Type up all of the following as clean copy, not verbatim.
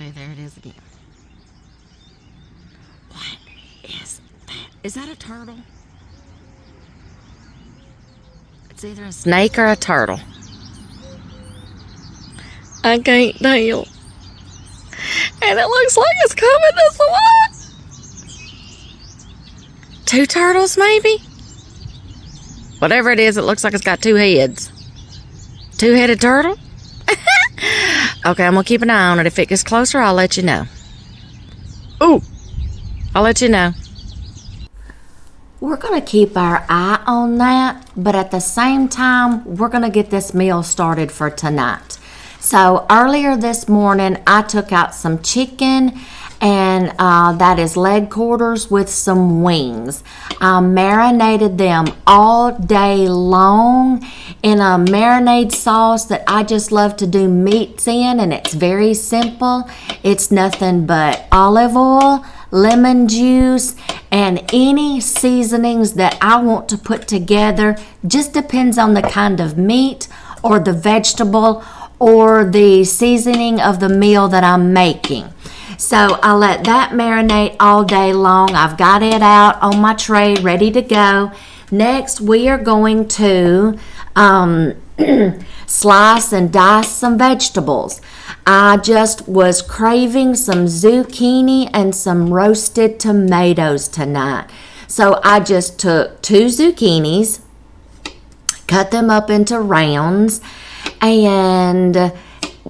Okay, there it is again. What is that? Is that a turtle? It's either a snake or a turtle. I can't tell. And it looks like it's coming this way. 2 turtles, maybe? Whatever it is, it looks like it's got 2 heads. 2-headed turtle? Okay, I'm going to keep an eye on it. If it gets closer, I'll let you know. Ooh! I'll let you know. We're going to keep our eye on that, but at the same time, we're going to get this meal started for tonight. So earlier this morning, I took out some chicken, and that is leg quarters with some wings. I marinated them all day long in a marinade sauce that I just love to do meats in, and it's very simple. It's nothing but olive oil, lemon juice, and any seasonings that I want to put together. Just depends on the kind of meat or the vegetable or the seasoning of the meal that I'm making. So I let that marinate all day long. I've got it out on my tray ready to go. Next, we are going to slice and dice some vegetables. I just was craving some zucchini and some roasted tomatoes tonight. So I just took 2 zucchinis, cut them up into rounds, and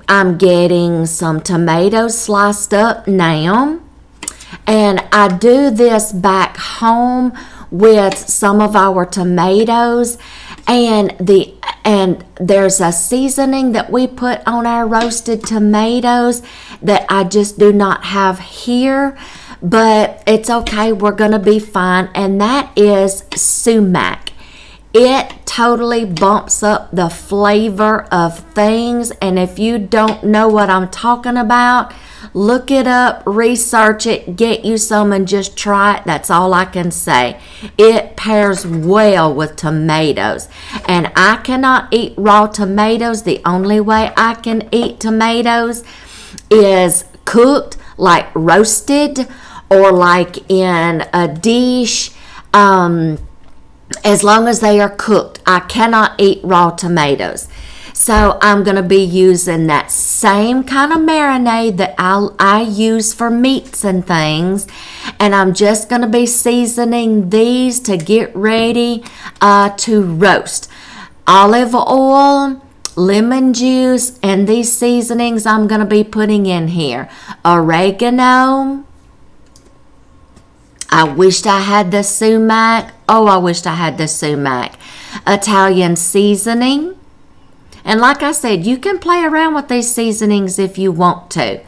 I'm getting some tomatoes sliced up now. And I do this back home with some of our tomatoes, and there's a seasoning that we put on our roasted tomatoes that I just do not have here, but it's okay, we're gonna be fine, and that is sumac. It totally bumps up the flavor of things, and if you don't know what I'm talking about, look it up, research it, get you some and just try it. That's all I can say. It pairs well with tomatoes, and I cannot eat raw tomatoes. The only way I can eat tomatoes is cooked, like roasted, or like in a dish. As long as they are cooked, I cannot eat raw tomatoes. So I'm going to be using that same kind of marinade that I use for meats and things. And I'm just going to be seasoning these to get ready to roast. Olive oil, lemon juice, and these seasonings I'm going to be putting in here. Oregano. I wished I had the sumac. Oh, I wished I had the sumac. Italian seasoning. And like I said, you can play around with these seasonings if you want to.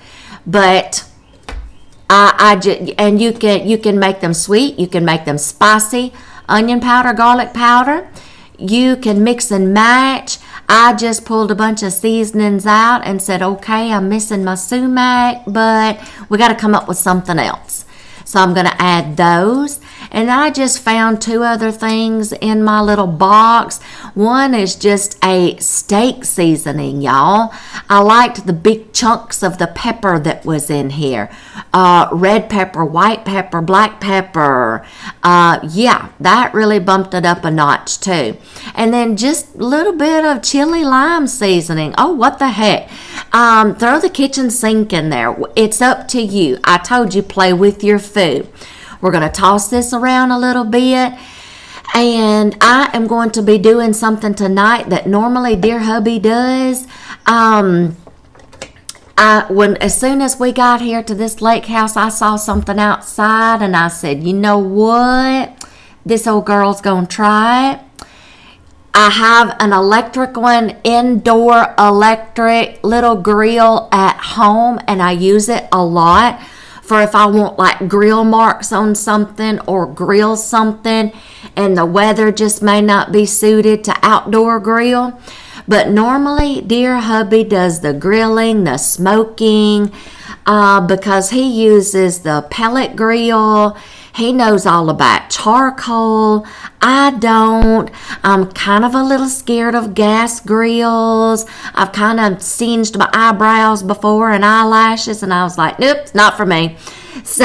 But and you can make them sweet, you can make them spicy, onion powder, garlic powder. You can mix and match. I just pulled a bunch of seasonings out and said, okay, I'm missing my sumac, but we got to come up with something else. So I'm going to add those. And I just found 2 other things in my little box. One is just a steak seasoning, y'all. I liked the big chunks of the pepper that was in here. Red pepper, white pepper, black pepper. Yeah, that really bumped it up a notch too. And then just a little bit of chili lime seasoning. Oh, what the heck. Throw the kitchen sink in there. It's up to you. I told you, play with your food. We're going to toss this around a little bit, and I am going to be doing something tonight that normally dear hubby does. As soon as we got here to this lake house, I saw something outside, and I said, you know what? This old girl's going to try it. I have an electric one, indoor electric little grill at home, and I use it a lot for if I want like grill marks on something or grill something and the weather just may not be suited to outdoor grill. But normally dear hubby does the grilling, the smoking, because he uses the pellet grill. He knows all about charcoal. I don't. I'm kind of a little scared of gas grills. I've kind of singed my eyebrows before and eyelashes, and I was like, nope, it's not for me. So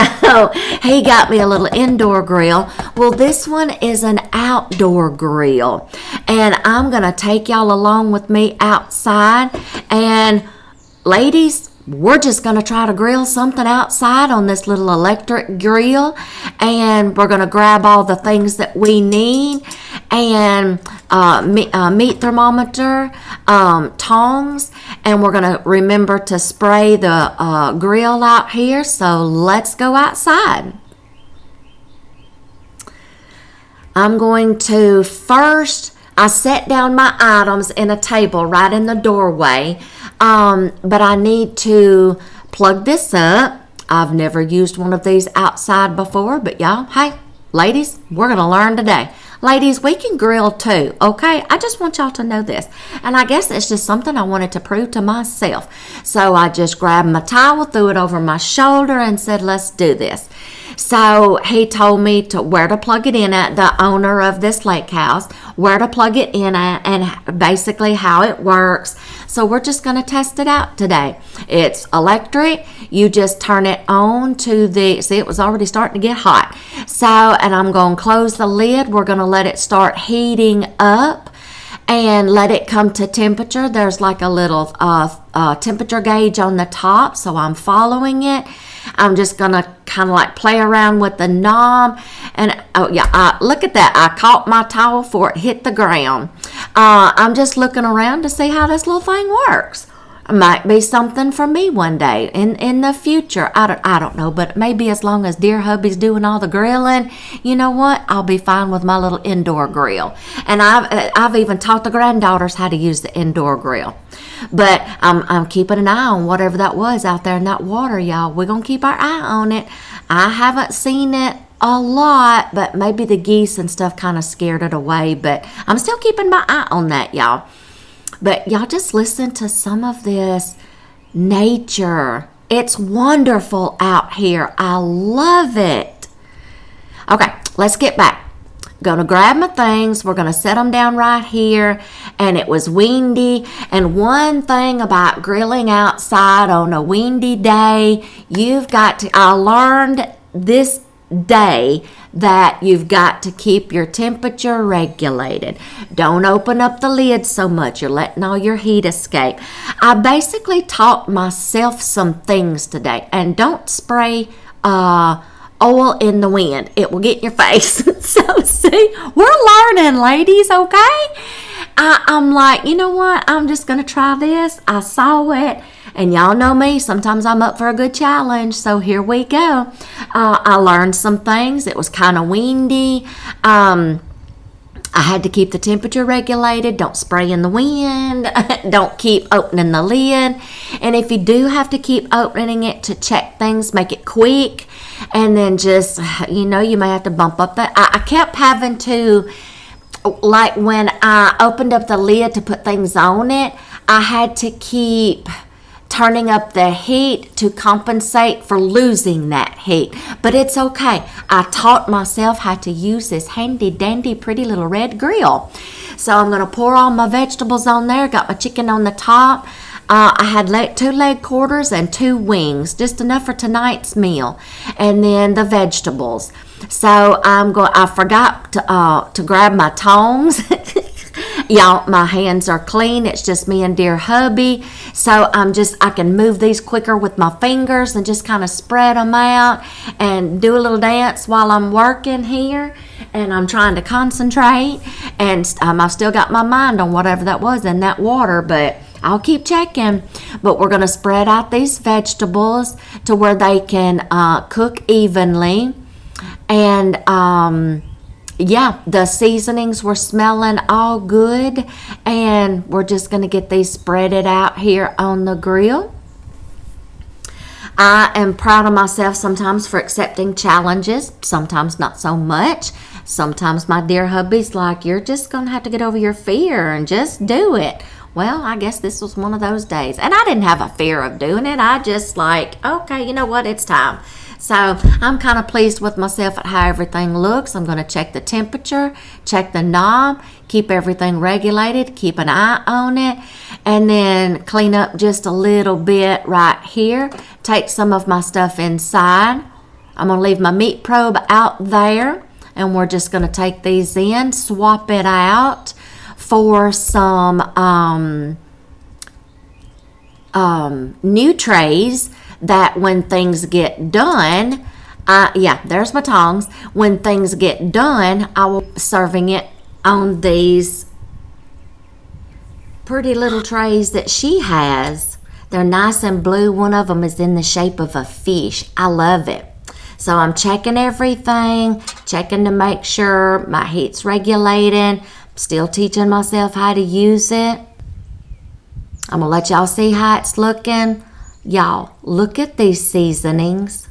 he got me a little indoor grill. Well, this one is an outdoor grill, and I'm going to take y'all along with me outside. And ladies, we're just going to try to grill something outside on this little electric grill, and we're going to grab all the things that we need, and meat thermometer, tongs, and we're going to remember to spray the grill out here. So let's go outside. I'm going to first, I set down my items in a table right in the doorway, but I need to plug this up. I've never used one of these outside before, but y'all, hey, ladies, we're going to learn today. Ladies, we can grill too, okay? I just want y'all to know this. And I guess it's just something I wanted to prove to myself. So I just grabbed my towel, threw it over my shoulder, and said, let's do this. So he told me to where to plug it in at, the owner of this lake house, where to plug it in at, and basically how it works. So we're just going to test it out today. It's electric. You just turn it on to the, see, it was already starting to get hot. So, and I'm going to close the lid. We're going to let it start heating up and let it come to temperature. There's like a little temperature gauge on the top, so I'm following it. I'm just going to kind of like play around with the knob. And, oh, yeah, look at that. I caught my towel before it hit the ground. I'm just looking around to see how this little thing works. It might be something for me one day in the future. I don't know, but maybe as long as dear hubby's doing all the grilling, you know what? I'll be fine with my little indoor grill. And I've even taught the granddaughters how to use the indoor grill. But I'm keeping an eye on whatever that was out there in that water, y'all. We're going to keep our eye on it. I haven't seen it a lot, but maybe the geese and stuff kind of scared it away. But I'm still keeping my eye on that, y'all. But y'all just listen to some of this nature. It's wonderful out here. I love it. Okay, let's get back. Gonna grab my things. We're gonna set them down right here. And it was windy. And one thing about grilling outside on a windy day, I learned this day that you've got to keep your temperature regulated. Don't open up the lid so much. You're letting all your heat escape. I basically taught myself some things today. And don't spray oil in the wind. It will get in your face. So see, we're learning, ladies, okay? I'm like, you know what? I'm just going to try this. I saw it. And y'all know me, sometimes I'm up for a good challenge, so here we go. I learned some things. It was kind of windy. I had to keep the temperature regulated. Don't spray in the wind. Don't keep opening the lid. And if you do have to keep opening it to check things, make it quick. And then just, you may have to bump up that. I kept having to, like when I opened up the lid to put things on it, I had to keep turning up the heat to compensate for losing that heat. But it's okay. I taught myself how to use this handy dandy pretty little red grill. So I'm going to pour all my vegetables on there. Got my chicken on the top. I had 2 leg quarters and 2 wings, just enough for tonight's meal. And then the vegetables. So I forgot to grab my tongs. Y'all, my hands are clean. It's just me and dear hubby. So I can move these quicker with my fingers and just kind of spread them out and do a little dance while I'm working here. And I'm trying to concentrate. And I've still got my mind on whatever that was in that water, but I'll keep checking. But we're going to spread out these vegetables to where they can cook evenly. And yeah, the seasonings were smelling all good, and we're just going to get these spreaded out here on the grill. I am proud of myself sometimes for accepting challenges, sometimes not so much. Sometimes my dear hubby's like, you're just going to have to get over your fear and just do it. Well, I guess this was one of those days. And I didn't have a fear of doing it. I just like, okay, you know what? It's time. So I'm kind of pleased with myself at how everything looks. I'm going to check the temperature, check the knob, keep everything regulated, keep an eye on it, and then clean up just a little bit right here. Take some of my stuff inside. I'm going to leave my meat probe out there, and we're just going to take these in, swap it out for some Nutris, that when things get done, there's my tongs. When things get done, I will be serving it on these pretty little trays that she has. They're nice and blue. One of them is in the shape of a fish. I love it. So I'm checking everything, checking to make sure my heat's regulated. Still teaching myself how to use it. I'm going to let y'all see how it's looking. Y'all, look at these seasonings.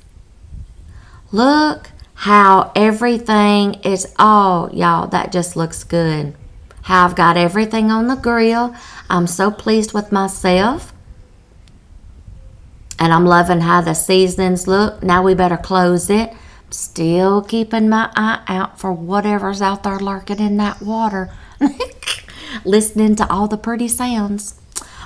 Look how everything is, y'all, that just looks good. How I've got everything on the grill. I'm so pleased with myself. And I'm loving how the seasonings look. Now we better close it. Still keeping my eye out for whatever's out there lurking in that water. Listening to all the pretty sounds.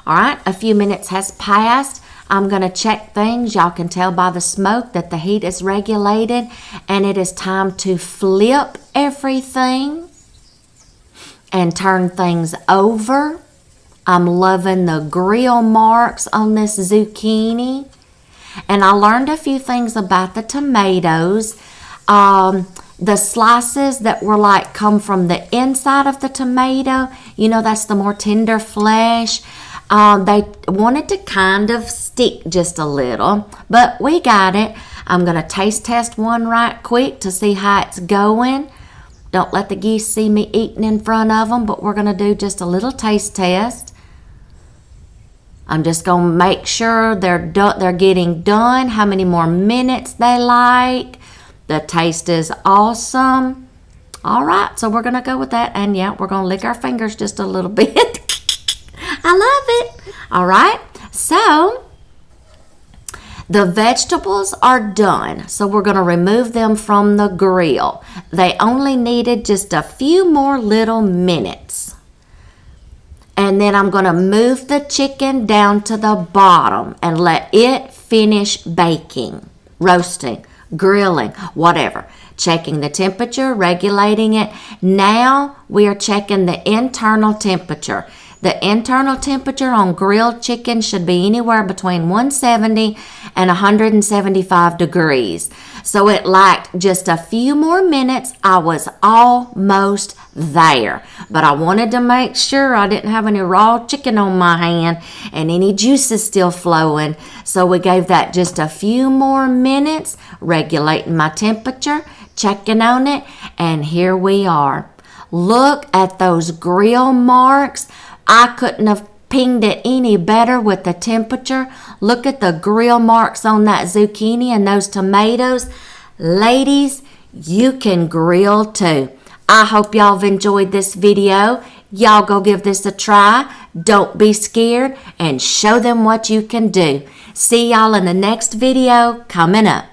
All right, a few minutes has passed. I'm going to check things. Y'all can tell by the smoke that the heat is regulated, and it is time to flip everything and turn things over. I'm loving the grill marks on this zucchini. And I learned a few things about the tomatoes. The slices that were like come from the inside of the tomato, you know, that's the more tender flesh. They wanted to kind of stick just a little, but we got it. I'm going to taste test one right quick to see how it's going. Don't let the geese see me eating in front of them, but we're going to do just a little taste test. I'm just going to make sure they're getting done, how many more minutes they like. The taste is awesome. All right, so we're going to go with that, and yeah, we're going to lick our fingers just a little bit. I love it. All right, so the vegetables are done. So we're going to remove them from the grill. They only needed just a few more little minutes. And then I'm going to move the chicken down to the bottom and let it finish baking, roasting, grilling, whatever. Checking the temperature, regulating it. Now we are checking the internal temperature. The internal temperature on grilled chicken should be anywhere between 170 and 175 degrees. So it lacked just a few more minutes. I was almost there. But I wanted to make sure I didn't have any raw chicken on my hand and any juices still flowing. So we gave that just a few more minutes, regulating my temperature, checking on it, and here we are. Look at those grill marks. I couldn't have pinged it any better with the temperature. Look at the grill marks on that zucchini and those tomatoes. Ladies, you can grill too. I hope y'all have enjoyed this video. Y'all go give this a try. Don't be scared and show them what you can do. See y'all in the next video coming up.